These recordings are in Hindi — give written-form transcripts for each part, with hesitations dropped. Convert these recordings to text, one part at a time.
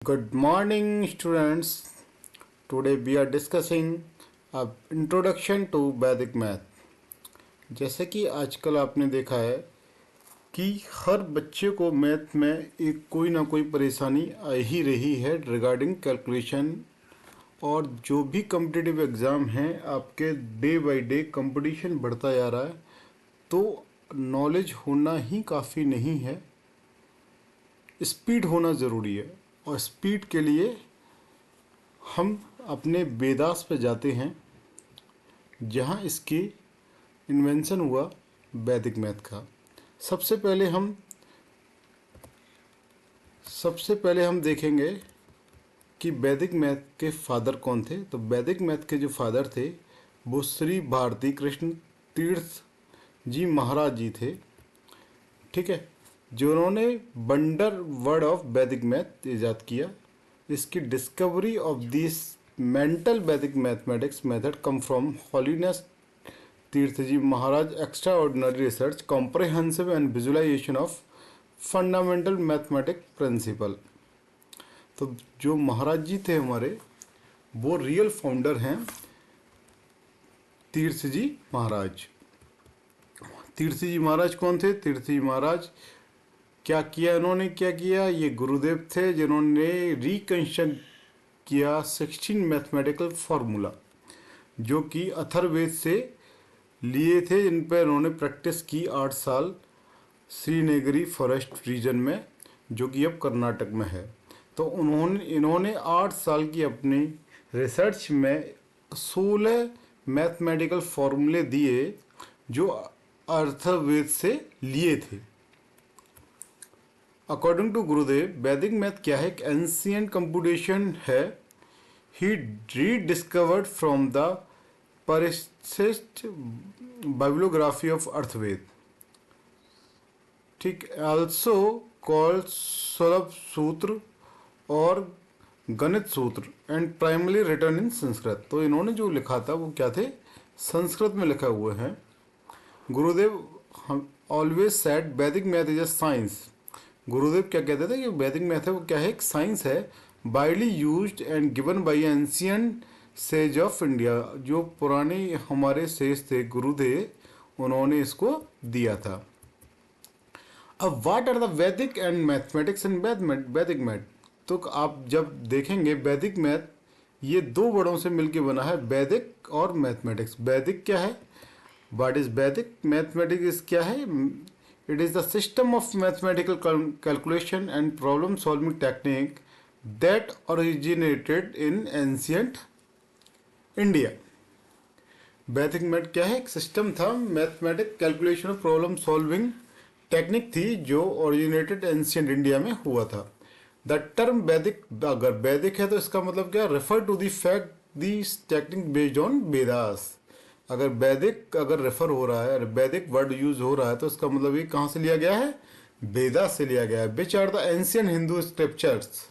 Good morning, students. Today we are discussing a introduction to Vedic math. जैसे कि आजकल आपने देखा है कि हर बच्चे को मैथ में एक कोई ना कोई परेशानी आ ही रही है रिगार्डिंग कैलकुलेशन। और जो भी कम्पिटिटिव एग्ज़ाम हैं आपके डे बाय डे कंपटीशन बढ़ता जा रहा है, तो नॉलेज होना ही काफ़ी नहीं है, स्पीड होना ज़रूरी है। और स्पीड के लिए हम अपने वेदास पे जाते हैं, जहाँ इसकी इन्वेंशन हुआ वैदिक मैथ का। सबसे पहले हम देखेंगे कि वैदिक मैथ के फादर कौन थे। तो वैदिक मैथ के जो फादर थे वो श्री भारती कृष्ण तीर्थ जी महाराज जी थे, ठीक है, जिन्होंने wonder word of Vedic math ईजाद किया। इसकी discovery of this mental Vedic mathematics method come from holiness Tirtha ji Maharaj extraordinary research comprehensive and visualisation of fundamental mathematic principle. तो जो महाराज जी थे हमारे, वो रियल फाउंडर हैं तीर्थ जी महाराज। तीर्थ जी महाराज कौन थे? तीर्थ जी महाराज क्या किया इन्होंने? क्या किया? ये गुरुदेव थे जिन्होंने रिकंस्ट्रक्ट किया 16 मैथमेटिकल फार्मूला, जो कि अथर्ववेद से लिए थे, जिन पर इन्होंने प्रैक्टिस की 8 साल श्रीनगरी फॉरेस्ट रीजन में, जो कि अब कर्नाटक में है। तो इन्होंने 8 साल की अपनी रिसर्च में 16 मैथमेटिकल फार्मूले दिए जो अथर्ववेद से लिए थे। अकॉर्डिंग टू गुरुदेव, वैदिक मैथ क्या है? एक एंशियंट कंप्यूटेशन है। ही रीडिस्कवर्ड फ्रॉम द परिशिष्ट बाइब्लोग्राफी ऑफ अर्थवेद, ठीक, आल्सो कॉल्ड सुलभ सूत्र और गणित सूत्र, एंड प्राइमरी रिटर्न इन संस्कृत। तो इन्होंने जो लिखा था वो क्या थे? संस्कृत में लिखा हुआ है। गुरुदेव ऑलवेज सेड वैदिक मैथ इज अ साइंस। गुरुदेव क्या कहते थे कि वैदिक मैथ है वो क्या है? एक साइंस है, widely used and given by ancient sage of India. जो पुराने हमारे सेज थे गुरुदेव, उन्होंने इसको दिया था। अब व्हाट आर द वैदिक एंड मैथमेटिक्स एंड वैदिक मैथ? तो आप जब देखेंगे वैदिक मैथ, ये दो वर्डों से मिलकर बना है, वैदिक और मैथमेटिक्स। वैदिक क्या है? What is Vedic? मैथमेटिक्स क्या है? It is the system of mathematical calculation and problem solving technique that originated in ancient India. वैदिक मैथ क्या है? एक सिस्टम था, मैथमेटिक कैलकुलेशन और प्रॉब्लम सॉल्विंग टेक्निक थी, जो ओरिजिनेटेड एंशियंट इंडिया में हुआ था। द टर्म वैदिक, अगर वैदिक है तो इसका मतलब क्या? Refer to the fact this technique based on Vedas. अगर वैदिक अगर रेफर हो रहा है, वैदिक वर्ड यूज हो रहा है, तो इसका मतलब ये कहाँ से लिया गया है? वेदा से लिया गया है। Which are the ancient Hindu scriptures.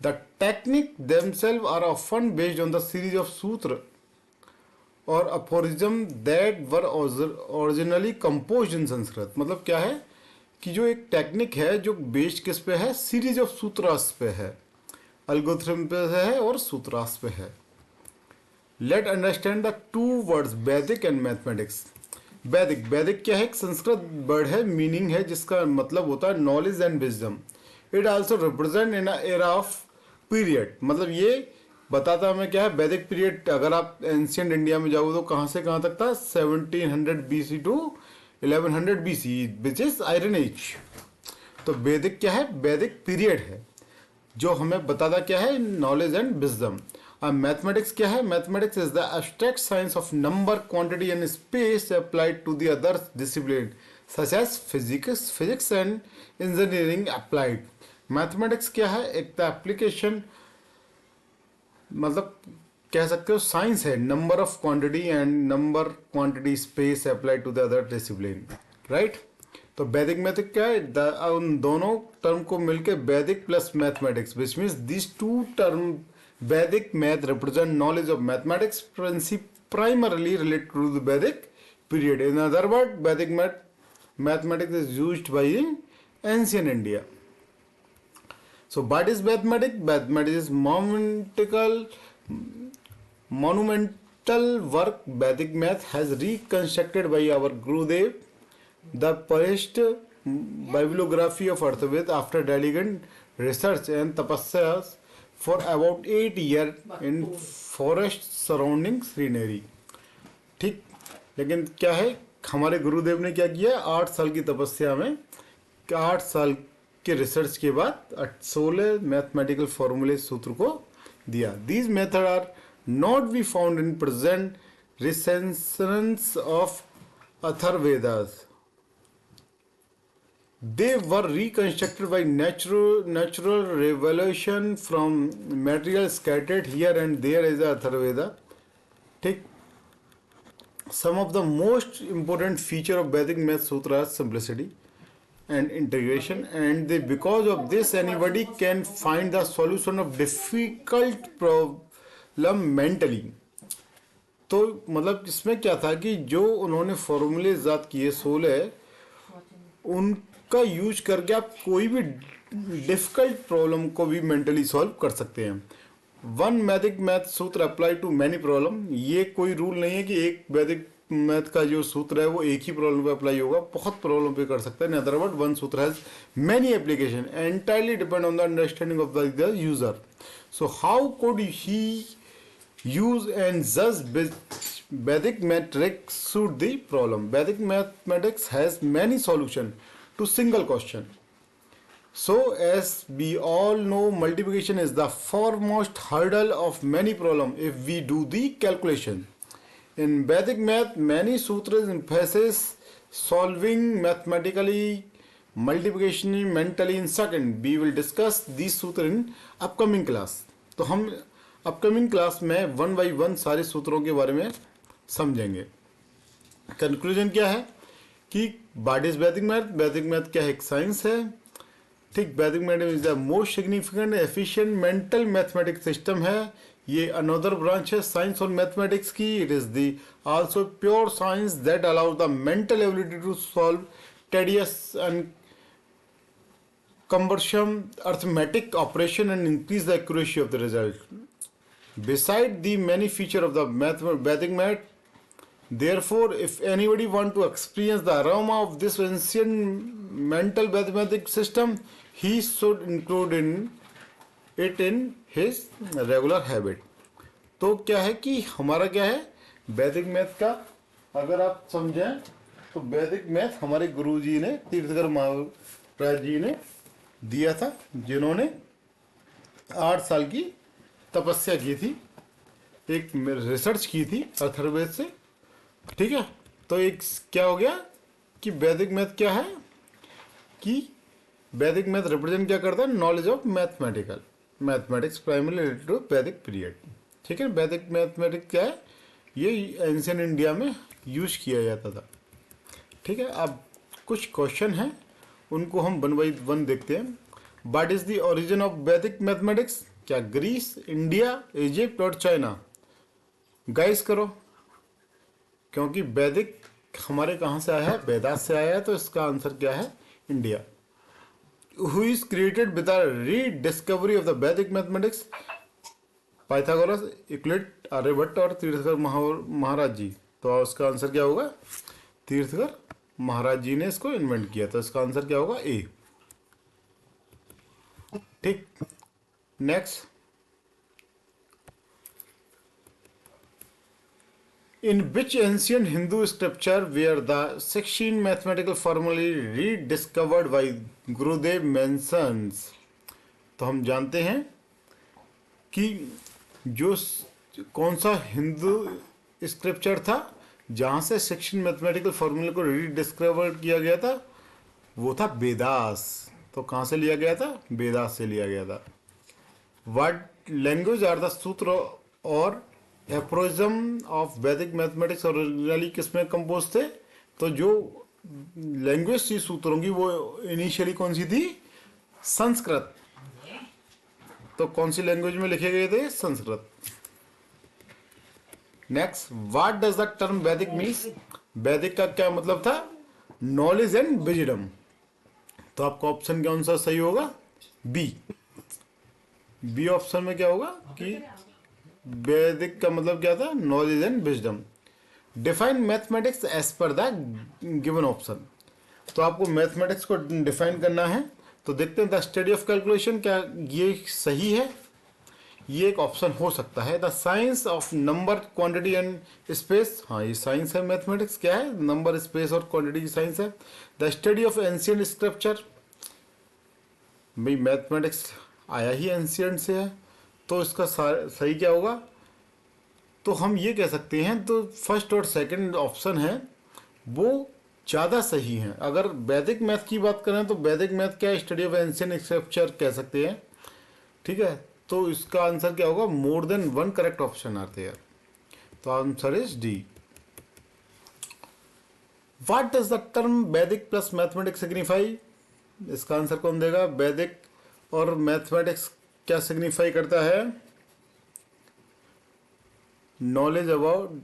The technique themselves are often based on the series of sutra और aphorism that were originally composed in Sanskrit. मतलब क्या है कि जो एक टेक्निक है जो बेस्ड किस पे है? सीरीज ऑफ सूत्रास पे है, एल्गोरिथम पे है और सूत्रास पे है। Let understand the two words Vedic and mathematics. Vedic क्या है? एक संस्कृत वर्ड है, मीनिंग है जिसका मतलब होता है knowledge and wisdom. It also represent in era of period. मतलब ये बताता हमें क्या है? वैदिक पीरियड। अगर आप एंशियंट इंडिया में जाओ तो कहाँ से कहाँ तक था? 1700 BC to 1100 BC, which is iron age. तो वैदिक क्या है? वैदिक पीरियड है जो हमें बताता क्या है? Knowledge and wisdom. अब मैथमेटिक्स क्या है? Mathematics is the abstract science of number, quantity and space applied to the other discipline such as physics and engineering applied. Mathematics क्या है? एक तो एप्लीकेशन, मतलब कह सकते हो साइंस है, number of quantity and number quantity space applied to the other discipline, right. तो वैदिक मैथ क्या है? उन दोनों टर्म को मिलकर Vedic plus mathematics, which means this two term Vedic math represent knowledge of mathematics primarily related to the Vedic period. In other words, Vedic mathematics is used by in ancient India. So what is mathematics? Mathematics is monumental work Vedic math has reconstructed by our Gurudev, the perished bibliography of Arthaved after diligent research and tapasyas for about 8 years in forest surrounding Srinagar. ठीक, लेकिन क्या है, हमारे गुरुदेव ने क्या किया, 8 साल की तपस्या में 8 साल के रिसर्च के बाद 16 मैथमेटिकल फॉर्मूले सूत्र को दिया. These method are not be found in present recensions of Atharvavedas. They were reconstructed by natural revelation from material scattered here and there as the Atharvaveda. ठीक. Some of the most important feature of Vedic math sutra is simplicity and integration, and because of this anybody can find the solution of difficult problem mentally. तो मतलब इसमें क्या था कि जो उन्होंने फॉर्मूले ईजाद किए 16, उनका यूज करके आप कोई भी डिफिकल्ट प्रॉब्लम को भी मेंटली सॉल्व कर सकते हैं. वन वैदिक मैथ सूत्र अप्लाई टू मैनी प्रॉब्लम. ये कोई रूल नहीं है कि एक वैदिक मैथ का जो सूत्र है वो एक ही प्रॉब्लम पे अप्लाई होगा, बहुत प्रॉब्लम पे कर सकता है. इन अदर वर्ड वन सूत्र has many application, entirely depend on the understanding of the user. So how could he use and thus Vedic mathematics suit the problem. Vedic mathematics has many solutions to single question. So as we all know, multiplication is the foremost hurdle of many problems if we do the calculation. In Vedic math, many sutras emphasize solving mathematically multiplication mentally in second. We will discuss these sutras in upcoming class. तो हम अपकमिंग क्लास में 1 by 1 सारे सूत्रों के बारे में समझेंगे. कंक्लूजन क्या है कि what is Vedic math. Vedic math क्या है, एक साइंस है. ठीक, Vedic math is the most significant efficient mental mathematics system है. ये अनदर ब्रांच है साइंस और मैथमेटिक्स की. It is the also pure science that allows the mental ability to solve tedious and cumbersome arithmetic operation and increase the accuracy of the result. Beside the many features of the Vedic math, therefore, if anybody want to experience the aroma of this ancient mental mathematic system, he should include it in his regular habit. तो क्या है कि हमारा क्या है, वैदिक मैथ का अगर आप समझें तो वैदिक मैथ हमारे गुरुजी ने, तीर्थकर महाराज जी ने दिया था, जिन्होंने 8 साल की तपस्या की थी, एक रिसर्च की थी अथर्ववेद से. ठीक है, तो एक क्या हो गया कि वैदिक मैथ क्या है कि वैदिक मैथ रिप्रेजेंट क्या करता है, knowledge of mathematics primary related to Vedic period. ठीक है, वैदिक मैथमेटिक्स क्या है, ये एंशिएंट इंडिया में यूज किया जाता था. ठीक है, अब कुछ क्वेश्चन हैं, उनको हम 1 by 1 देखते हैं. What is the origin of वैदिक मैथमेटिक्स. क्या ग्रीस, इंडिया, इजिप्ट और चाइना. गाइस करो, क्योंकि वैदिक हमारे कहाँ से आया है, वेदास से आया है, तो इसका आंसर क्या है, India. Who is created with the rediscovery of the वैदिक मैथमेटिक्स. पाइथागोरस, यूक्लिड, आर्यभट्ट और तीर्थकर महाराज जी. तो इसका आंसर क्या होगा, तीर्थकर महाराज जी ने इसको इन्वेंट किया. तो इसका आंसर क्या होगा, ए. ठीक, next. In which ancient Hindu scripture where the 16 mathematical formulae rediscovered by Gurudev mentions. तो हम जानते हैं कि जो कौन सा हिंदू स्क्रिप्चर था जहाँ से 16 मैथमेटिकल फॉर्मूले को रीडिस्कवर किया गया था, वो था वेदास. तो कहाँ से लिया गया था, वेदास से लिया गया था. व्हाट लैंग्वेज आर द सूत्र और एप्रोजम ऑफ वैदिक मैथमेटिक्स ओरिजिनली किसमें कंपोज थे. तो जो लैंग्वेज थी सूत्रों की वो इनिशियली कौन सी थी, संस्कृत. तो कौन सी लैंग्वेज में लिखे गए थे, Sanskrit. Next, what does the term वैदिक मीन्स. वैदिक का क्या मतलब था, नॉलेज एंड विजडम. तो आपका ऑप्शन कौन सा सही होगा, बी. बी ऑप्शन में क्या होगा कि वैदिक का मतलब क्या था, knowledge and wisdom. Define mathematics as per the given option. तो आपको मैथमेटिक्स को डिफाइन करना है, तो देखते हैं द स्टडी ऑफ कैलकुलेशन, क्या ये सही है? ये एक ऑप्शन हो सकता है। The science of number quantity and space, हाँ ये साइंस है। मैथमेटिक्स क्या है? नंबर, स्पेस और क्वांटिटी की साइंस है। The study of ancient scripture, भाई मैथमेटिक्स आया ही एंशियंट से है, तो इसका सही क्या होगा? तो हम ये कह सकते हैं, तो फर्स्ट और सेकंड ऑप्शन है वो ज़्यादा सही हैं। अगर वैदिक मैथ की बात करें तो वैदिक मैथ क्या है? स्टडी ऑफ एंशियंट स्क्रिप्चर कह सकते हैं, ठीक है। तो इसका आंसर क्या होगा? More than one correct option आते हैं, तो answer is D. What does the term Vedic plus mathematics signify? इसका आंसर कौन देगा? वैदिक और मैथमेटिक्स क्या सिग्निफाई करता है? Knowledge about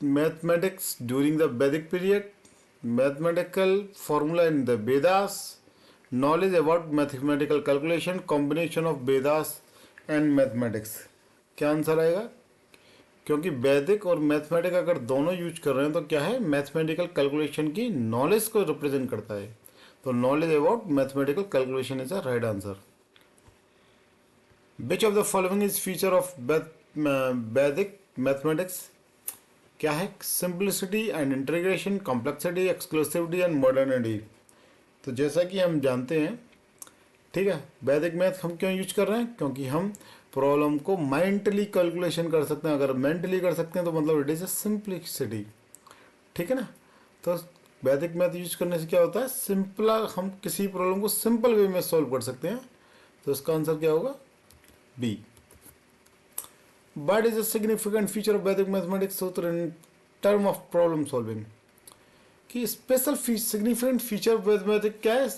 mathematics during the Vedic period, mathematical formula in the Vedas, knowledge about mathematical calculation, combination of Vedas and mathematics. क्या आंसर आएगा? क्योंकि वैदिक और मैथमेटिक अगर दोनों यूज कर रहे हैं तो क्या है? मैथमेटिकल कैलकुलेशन की नॉलेज को रिप्रेजेंट करता है, तो knowledge about mathematical calculation is a right answer. Which of the following is feature of वैदिक मैथमेटिक्स? क्या है? Simplicity and integration, complexity, exclusivity and modernity. तो जैसा कि हम जानते हैं, ठीक है, वैदिक मैथ हम क्यों यूज कर रहे हैं? क्योंकि हम प्रॉब्लम को मेंटली कैलकुलेशन कर सकते हैं। अगर मेंटली कर सकते हैं तो मतलब इट इज ए सिंप्लिसिटी, ठीक है ना। तो वैदिक मैथ यूज करने से क्या होता है? सिंपला, हम किसी प्रॉब्लम को सिंपल वे में सॉल्व कर सकते हैं, तो इसका आंसर क्या होगा? B. What is a significant feature of Vedic mathematics सूत्र in term of problem solving? कि स्पेशल सिग्निफिकेंट फीचर मैथमेटिक्स क्या है?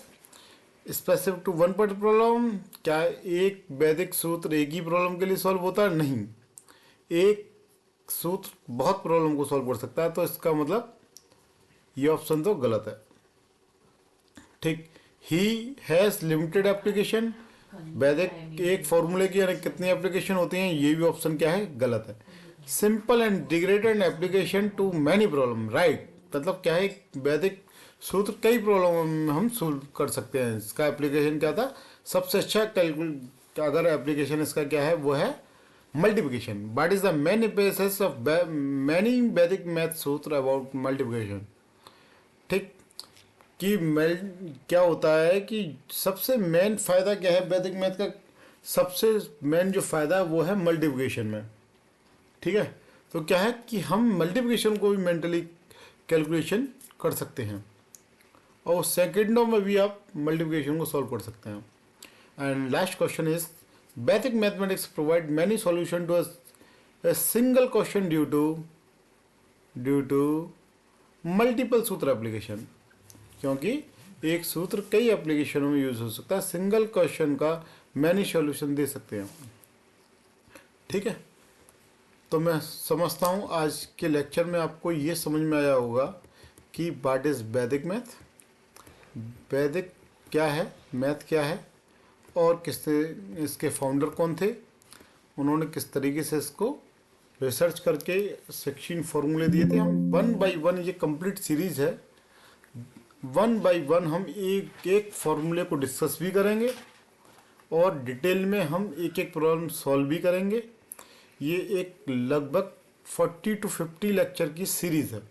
Specific to one particular problem. क्या एक वैदिक सूत्र एक ही प्रॉब्लम के लिए सॉल्व होता है? नहीं, एक सूत्र बहुत प्रॉब्लम को सॉल्व कर सकता है, तो इसका मतलब ये ऑप्शन तो गलत है, ठीक। ही हैज़ लिमिटेड एप्लीकेशन, वैदिक एक फॉर्मूले की कितनी एप्लीकेशन होती हैं? ये भी ऑप्शन क्या है? गलत है। Simple and degraded application to many problem, right. मतलब क्या है? वैदिक सूत्र कई प्रॉब्लम हम सोल्व कर सकते हैं। इसका एप्लीकेशन क्या था? सबसे अच्छा अगर एप्लीकेशन इसका क्या है, वो है multiplication. What is the main basis of many वैदिक मैथ सूत्र अबाउट मल्टीप्लिकेशन, ठीक। कि क्या होता है कि सबसे मेन फायदा क्या है वैदिक मैथ का? सबसे मेन जो फायदा है वो है मल्टीप्लिकेशन में, ठीक है। तो क्या है कि हम मल्टीप्लिकेशन को भी मेंटली कैलकुलेशन कर सकते हैं, और सेकेंडों में भी आप मल्टीप्लिकेशन को सॉल्व कर सकते हैं। And last question is Vedic mathematics provide many solution to a single question due to multiple sutra application. क्योंकि एक सूत्र कई एप्लीकेशनों में यूज हो सकता है, सिंगल क्वेश्चन का मैनी सॉल्यूशन दे सकते हैं, ठीक है। तो मैं समझता हूँ आज के लेक्चर में आपको ये समझ में आया होगा कि व्हाट इज़ वैदिक मैथ, वैदिक क्या है, मैथ क्या है, और इसके फाउंडर कौन थे, उन्होंने किस तरीके से इसको रिसर्च करके 16 फार्मूले दिए थे। हम वन बाय वन, ये कंप्लीट सीरीज है, वन बाय वन हम एक एक फार्मूले को डिस्कस भी करेंगे और डिटेल में हम एक एक प्रॉब्लम सॉल्व भी करेंगे। ये एक लगभग 40 to 50 लेक्चर की सीरीज़ है।